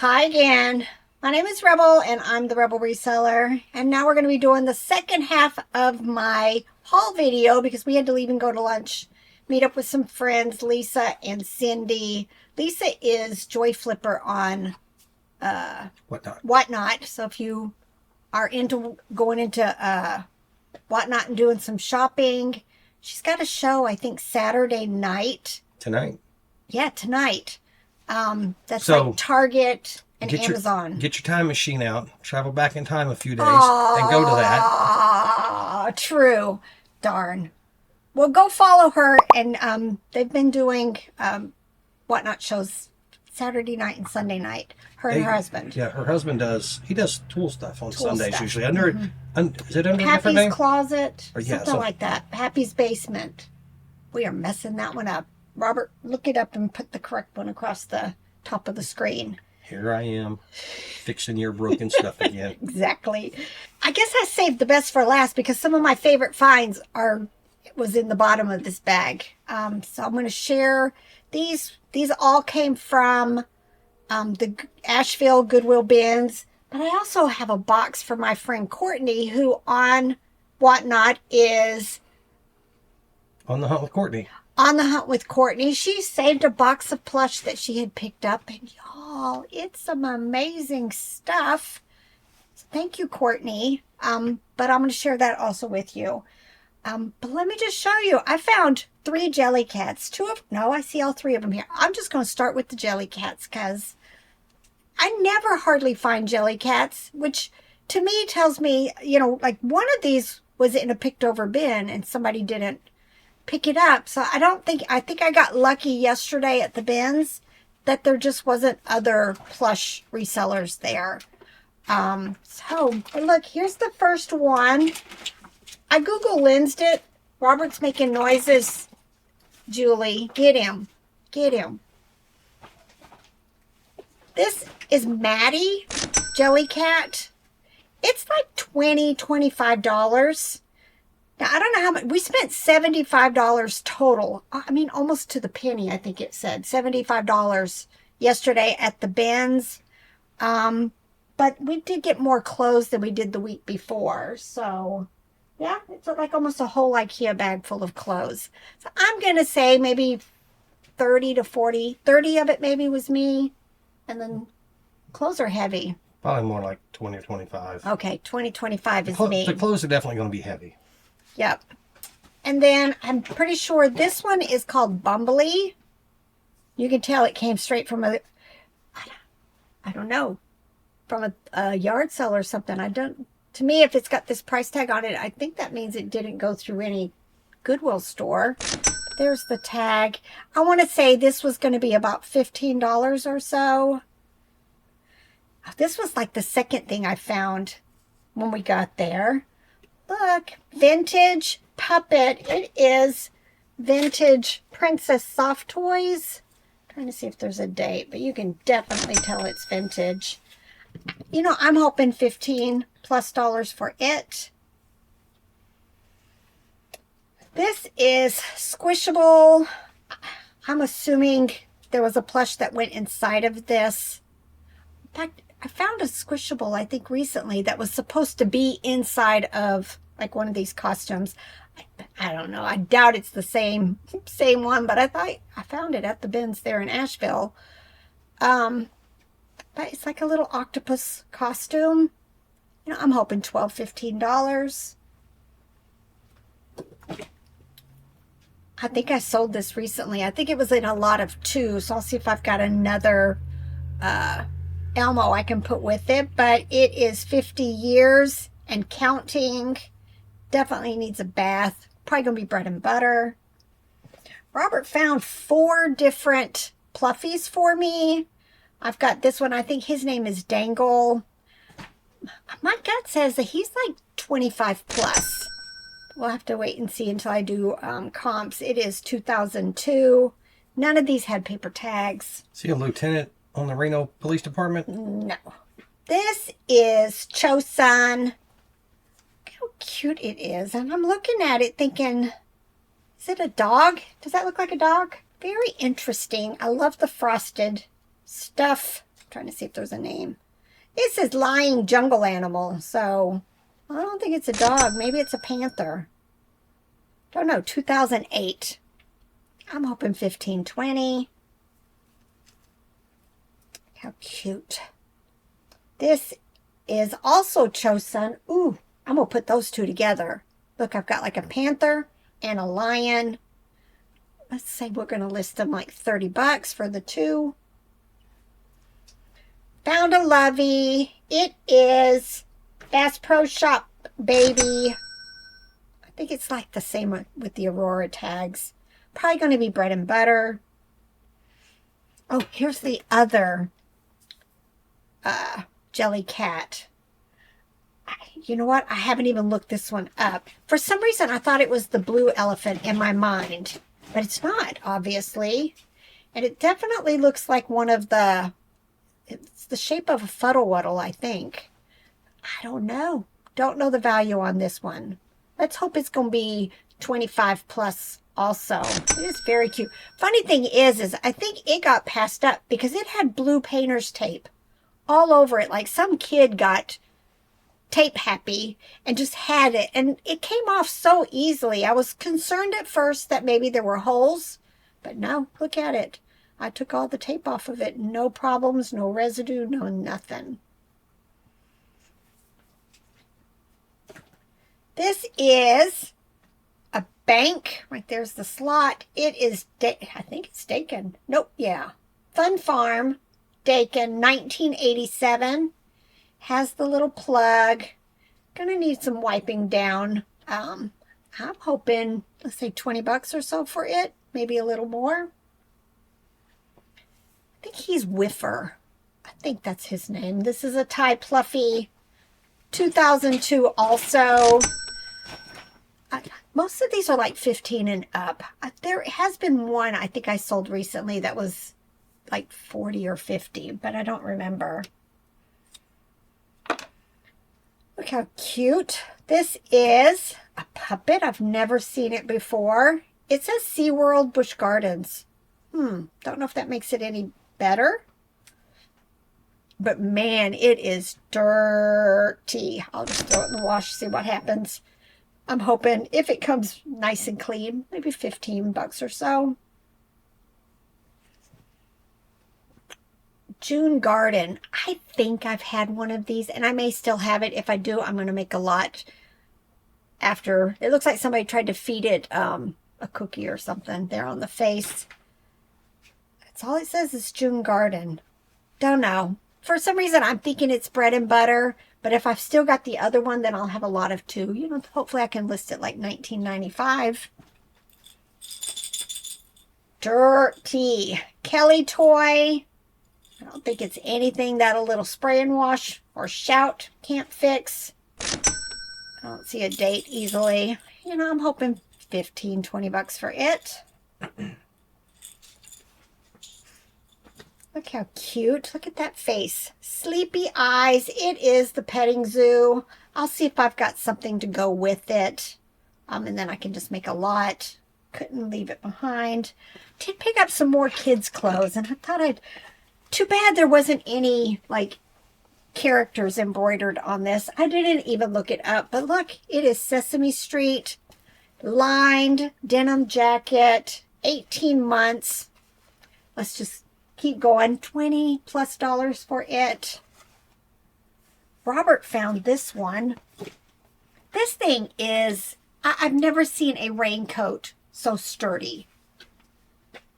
Hi again. My name is Rebel and I'm the Rebel Reseller. And now we're going to be doing the second half of my haul video because we had to leave and go to lunch. Meet up with some friends, Lisa and Cindy. Lisa is Joy Flipper on Whatnot. So if you are into going into Whatnot and doing some shopping, she's got a show, I think, Saturday night. Tonight? Yeah, tonight. That's so, like Target and Amazon. Get your time machine out, travel back in time a few days, and go to that. Ah, true. Darn. Well, go follow her, and they've been doing Whatnot shows Saturday night and Sunday night. Her and her husband. Yeah, her husband does. He does tool stuff on Sundays stuff. usually. Is it under a different Happy's name? Closet, or, something like that. Happy's Basement. We are messing that one up. Robert, look it up and put the correct one across the top of the screen. Here I am, fixing your broken stuff again. Exactly. I guess I saved the best for last because some of my favorite finds was in the bottom of this bag. So I'm going to share these. These all came from the Asheville Goodwill bins. But I also have a box for my friend Courtney, who on Whatnot is... On the Hunt with Courtney. On the Hunt with Courtney. She saved a box of plush that she had picked up. And y'all, it's some amazing stuff. So thank you, Courtney. But I'm going to share that also with you. But let me just show you. I found 3 Jellycats. I see all 3 of them here. I'm just going to start with the Jellycats because I never hardly find Jellycats, which to me tells me, like one of these was in a picked over bin and somebody didn't pick it up. So I think I got lucky yesterday at the bins that there just wasn't other plush resellers there. So look, here's the first one. I Google Lensed it. Robert's making noises. Julie, get him. Get him. This is Maddie Jellycat. It's like $20, $25. Now, I don't know how much. We spent $75 total. I mean, almost to the penny, I think it said. $75 yesterday at the bins. But we did get more clothes than we did the week before. So, yeah, it's like almost a whole IKEA bag full of clothes. So I'm going to say maybe 30 to 40. 30 of it maybe was me. And then clothes are heavy. Probably more like 20 or 25. Okay, 20, 25 is me. The clothes are definitely going to be heavy. Yep. And then I'm pretty sure this one is called Bumbly. You can tell it came straight from I don't know, from a yard sale or something. To me, if it's got this price tag on it, I think that means it didn't go through any Goodwill store. There's the tag. I want to say this was going to be about $15 or so. This was like the second thing I found when we got there. Look, vintage puppet. It is vintage Princess Soft Toys. I'm trying to see if there's a date, but you can definitely tell it's vintage. I'm hoping $15+ for it. This is squishable. I'm assuming there was a plush that went inside of this. In fact, I found a squishable, I think, recently that was supposed to be inside of like one of these costumes. I don't know. I doubt it's the same one, but I thought I found it at the bins there in Asheville. But it's like a little octopus costume. I'm hoping $12, $15. I think I sold this recently. I think it was in a lot of 2, so I'll see if I've got another Elmo I can put with it. But it is 50 years and counting. Definitely needs a bath. Probably going to be bread and butter. Robert found 4 different Pluffies for me. I've got this one. I think his name is Dangle. My gut says that he's like 25+. We'll have to wait and see until I do comps. It is 2002. None of these had paper tags. See a lieutenant on the Reno Police Department? No. This is Chosun. Look how cute it is. And I'm looking at it thinking, is it a dog? Does that look like a dog? Very interesting. I love the frosted stuff trying to see if there's a name. It says lying jungle animal, so I don't think it's a dog. Maybe it's a panther. Don't know, 2008. I'm hoping 15, 20. How cute. This is also chosen. Ooh, I'm going to put those two together. Look, I've got like a panther and a lion. Let's say we're going to list them like $30 for the two. Found a lovey. It is Bass Pro Shop, baby. I think it's like the same with the Aurora tags. Probably going to be bread and butter. Oh, here's the other Jellycat. You know what? I haven't even looked this one up. For some reason, I thought it was the blue elephant in my mind. But it's not, obviously. And it definitely looks like one of the... It's the shape of a fuddle-wuddle, I think. I don't know. Don't know the value on this one. Let's hope it's going to be 25 plus also. It is very cute. Funny thing is I think it got passed up because it had blue painter's tape all over it. Like some kid got tape happy and just had it. And it came off so easily. I was concerned at first that maybe there were holes. But no, look at it. I took all the tape off of it. No problems, no residue, no nothing. This is a bank. Right there's the slot. It is, I think it's Dakin. Nope, yeah. Fun Farm, Dakin, 1987. Has the little plug. Gonna need some wiping down. I'm hoping, let's say $20 or so for it. Maybe a little more. I think he's Whiffer. I think that's his name. This is a Thai Pluffy. 2002 also. Most of these are like 15 and up. There has been one I think I sold recently that was like 40 or 50, but I don't remember. Look how cute. This is a puppet. I've never seen it before. It says SeaWorld Busch Gardens. Don't know if that makes it any better. But man, it is dirty. I'll just throw it in the wash, see what happens. I'm hoping if it comes nice and clean, maybe $15 or so. June Garden. I think I've had one of these, and I may still have it. If I do, I'm going to make a lot after. It looks like somebody tried to feed it a cookie or something there on the face. That's all it says is June Garden. Don't know. For some reason, I'm thinking it's bread and butter. But if I've still got the other one, then I'll have a lot of two. You know, hopefully I can list it like $19.95. Dirty. Kelly toy. I don't think it's anything that a little spray and wash or shout can't fix. I don't see a date easily. You know, I'm hoping $15, $20 for it. Look how cute. Look at that face. Sleepy eyes. It is the petting zoo. I'll see if I've got something to go with it. And then I can just make a lot. Couldn't leave it behind. Did pick up some more kids' clothes. And I thought I'd... Too bad there wasn't any, like, characters embroidered on this. I didn't even look it up. But look, it is Sesame Street. Lined denim jacket. 18 months. Let's just... keep going. $20+ for it. Robert found this one. This thing is, I've never seen a raincoat so sturdy.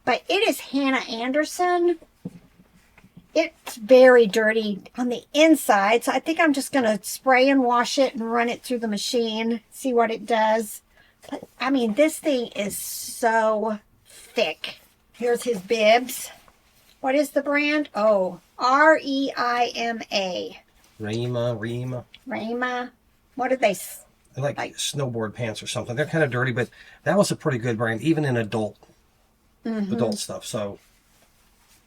But it is Hannah Anderson. It's very dirty on the inside. So I think I'm just going to spray and wash it and run it through the machine. See what it does. But, I mean, this thing is so thick. Here's his bibs. What is the brand? Oh, R-E-I-M-A. Rima. Rima. What are they? They're like snowboard pants or something. They're kind of dirty, but that was a pretty good brand, even in adult stuff. So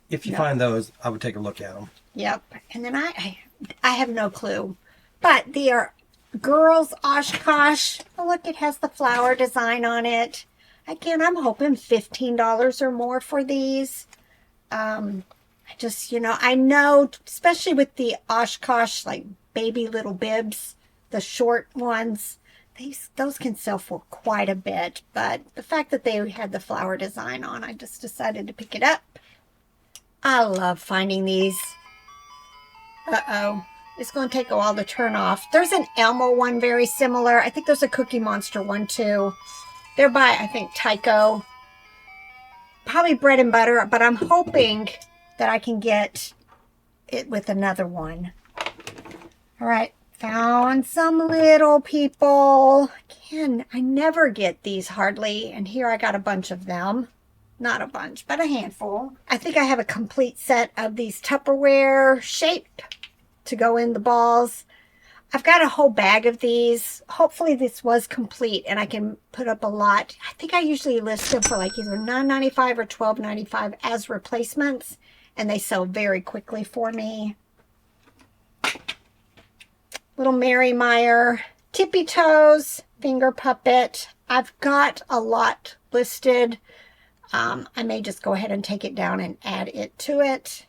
if you find those, I would take a look at them. Yep. And then I have no clue. But they are girls Oshkosh. Oh, look, it has the flower design on it. Again, I'm hoping $15 or more for these. I just, I know, especially with the Oshkosh, like baby little bibs, the short ones, those can sell for quite a bit. But the fact that they had the flower design on, I just decided to pick it up. I love finding these. Uh-oh. It's going to take a while to turn off. There's an Elmo one very similar. I think there's a Cookie Monster one too. They're by, I think, Tyco. Probably bread and butter, but I'm hoping that I can get it with another one. All right, found some little people. Again, I never get these hardly, and here I got a bunch of them. Not a bunch, but a handful. I think I have a complete set of these Tupperware shape to go in the balls. I've got a whole bag of these. Hopefully this was complete and I can put up a lot. I think I usually list them for like either $9.95 or $12.95 as replacements, and they sell very quickly for me. Little Mary Meyer, Tippy Toes, Finger Puppet. I've got a lot listed. I may just go ahead and take it down and add it to it.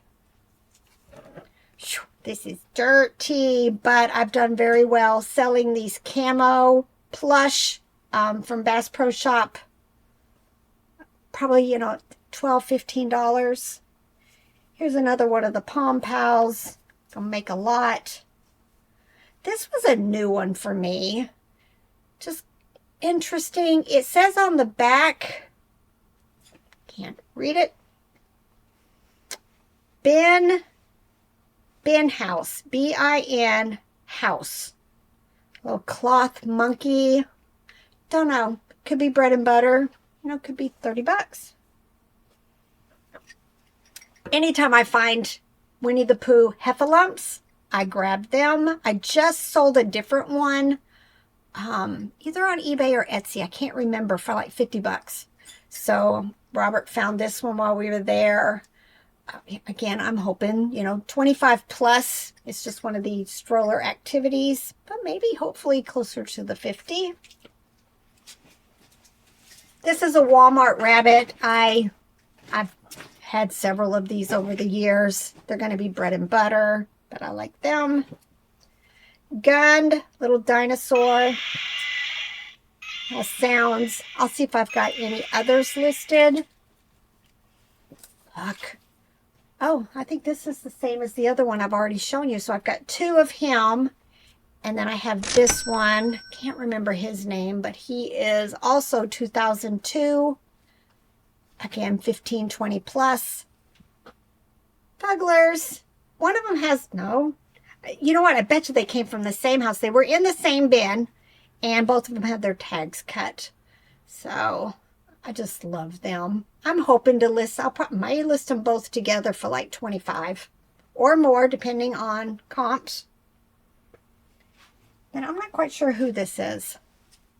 This is dirty, but I've done very well selling these camo plush from Bass Pro Shop. Probably, $12, $15. Here's another one of the Pom Pals. Gonna make a lot. This was a new one for me. Just interesting. It says on the back, can't read it. Bin House, B-I-N House. Little cloth monkey. Don't know. Could be bread and butter. Could be $30. Anytime I find Winnie the Pooh heffalumps, I grab them. I just sold a different one, either on eBay or Etsy. I can't remember, for like $50. So Robert found this one while we were there. Again, I'm hoping, 25 plus. It's just one of the stroller activities, but maybe hopefully closer to the 50. This is a Walmart rabbit. I've had several of these over the years. They're going to be bread and butter, but I like them. Gund, little dinosaur. Sounds. I'll see if I've got any others listed. Look. Oh, I think this is the same as the other one I've already shown you. So I've got two of him. And then I have this one. Can't remember his name, but he is also 2002. Again, 15, 20 plus. Fugglers. One of them has, no. You know what? I bet you they came from the same house. They were in the same bin. And both of them had their tags cut. So I just love them. I'm hoping to list, might list them both together for like 25 or more, depending on comps. And I'm not quite sure who this is,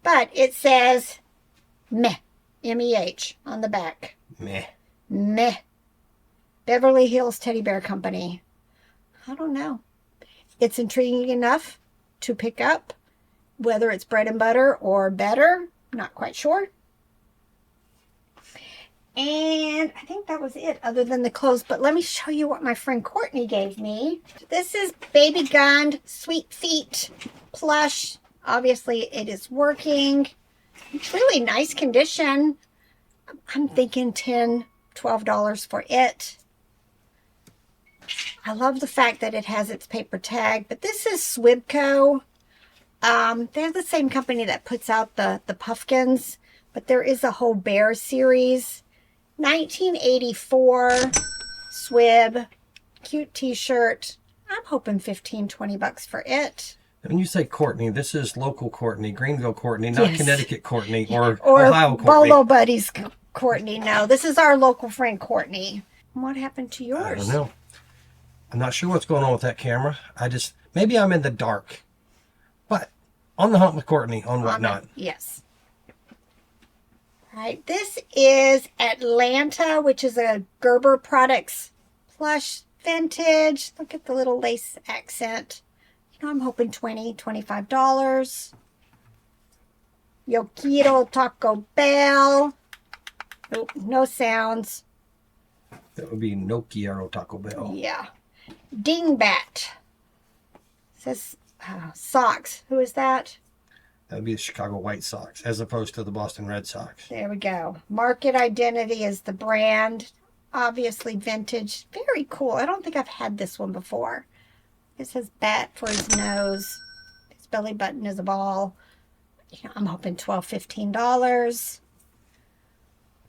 but it says Meh, M-E-H on the back. Meh. Meh. Beverly Hills Teddy Bear Company. I don't know. It's intriguing enough to pick up, whether it's bread and butter or better. Not quite sure. And I think that was it other than the clothes. But let me show you what my friend Courtney gave me. This is Baby Gund Sweet Feet Plush. Obviously, it is working. It's really nice condition. I'm thinking $10, $12 for it. I love the fact that it has its paper tag. But this is Swibco. They're the same company that puts out the Puffkins. But there is a whole bear series. 1984 Swib, cute t-shirt. I'm hoping $15, $20 for it. When you say Courtney, this is local Courtney, Greenville Courtney, not Yes. Connecticut Courtney or Or Ohio Courtney. Bolo Buddies Courtney. No, this is our local friend Courtney. What happened to yours? I don't know. I'm not sure what's going on with that camera. Maybe I'm in the dark. But on the hunt with Courtney on Whatnot. Yes. All right, this is Atlanta, which is a Gerber Products plush vintage. Look at the little lace accent. I'm hoping $20, $25. Yo quiero Taco Bell. Oh, no sounds. That would be No Quiero Taco Bell. Yeah. Dingbat. Says socks. Who is that? That would be the Chicago White Sox, as opposed to the Boston Red Sox. There we go. Market Identity is the brand. Obviously vintage. Very cool. I don't think I've had this one before. It says bat for his nose. His belly button is a ball. I'm hoping $12, $15.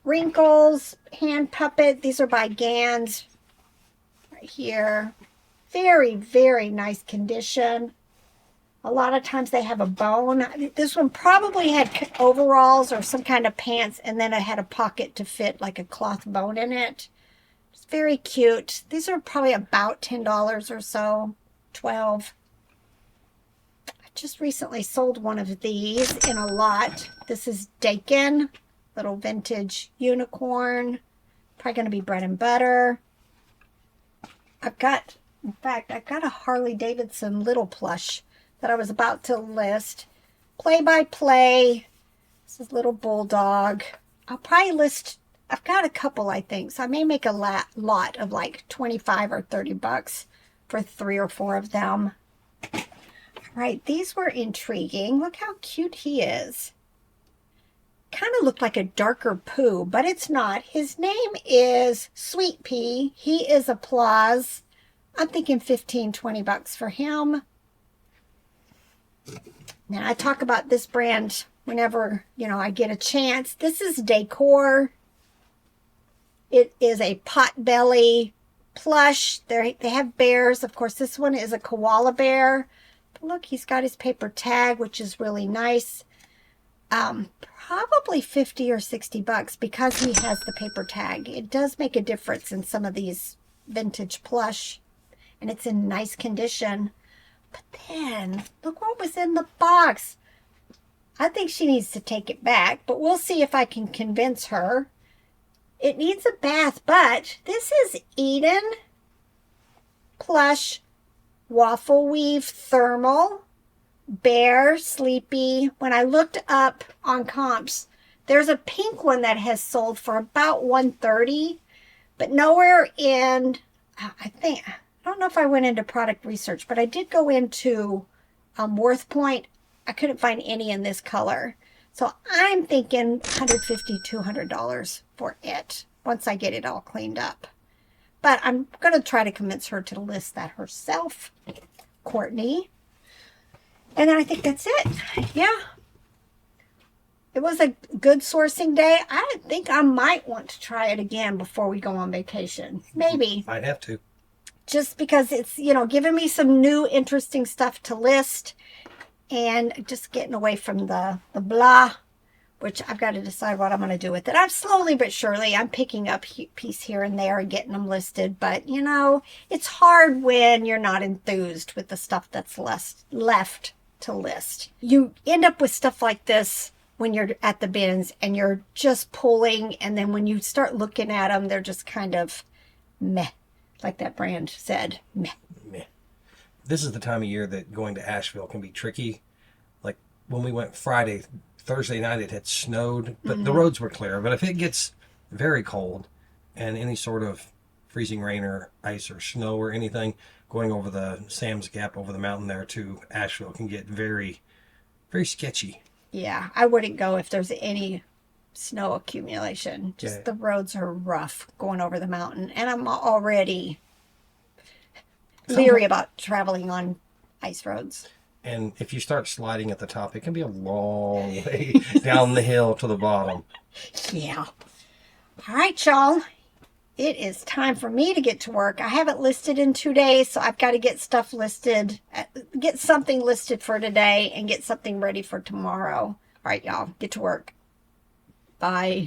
Wrinkles, hand puppet. These are by Gans. Right here. Very, very nice condition. A lot of times they have a bone. This one probably had overalls or some kind of pants, and then it had a pocket to fit like a cloth bone in it. It's very cute. These are probably about $10 or so, $12. I just recently sold one of these in a lot. This is Dakin, little vintage unicorn. Probably going to be bread and butter. In fact, I've got a Harley Davidson little plush that I was about to list. Play by play. This is little bulldog. I'll probably list, I've got a couple, I think. So I may make a lot of like 25 or 30 bucks for 3 or 4 of them. All right, these were intriguing. Look how cute he is. Kind of looked like a darker Pooh, but it's not. His name is Sweet Pea. He is Applause. I'm thinking 15, 20 bucks for him. Now, I talk about this brand whenever, I get a chance. This is Decor. It is a potbelly plush. They have bears. Of course, this one is a koala bear. But look, he's got his paper tag, which is really nice. Probably 50 or 60 bucks because he has the paper tag. It does make a difference in some of these vintage plush. And it's in nice condition. But then, look what was in the box. I think she needs to take it back, but we'll see if I can convince her. It needs a bath, but this is Eden Plush Waffle Weave Thermal Bear Sleepy. When I looked up on comps, there's a pink one that has sold for about $130, but nowhere in, I don't know if I went into product research, but I did go into WorthPoint. I couldn't find any in this color. So I'm thinking $150, $200 for it once I get it all cleaned up. But I'm going to try to convince her to list that herself, Courtney. And then I think that's it. Yeah. It was a good sourcing day. I think I might want to try it again before we go on vacation. Maybe. Might have to. Just because it's, giving me some new interesting stuff to list and just getting away from the blah, which I've got to decide what I'm going to do with it. I'm slowly but surely, I'm picking up a piece here and there and getting them listed. But, it's hard when you're not enthused with the stuff that's left to list. You end up with stuff like this when you're at the bins and you're just pulling. And then when you start looking at them, they're just kind of meh. Like that brand said, meh. Meh. This is the time of year that going to Asheville can be tricky. Like when we went Thursday night, it had snowed, but the roads were clear. But if it gets very cold and any sort of freezing rain or ice or snow or anything, going over the Sam's Gap over the mountain there to Asheville can get very, very sketchy. Yeah, I wouldn't go if there's any snow accumulation. Just the roads are rough going over the mountain, and I'm already leery about traveling on ice roads. And if you start sliding at the top, it can be a long way down the hill to the bottom. Yeah. All right, y'all. It is time for me to get to work. I haven't listed in 2 days, so I've got to get stuff listed, get something listed for today and get something ready for tomorrow. All right, y'all, get to work. Bye.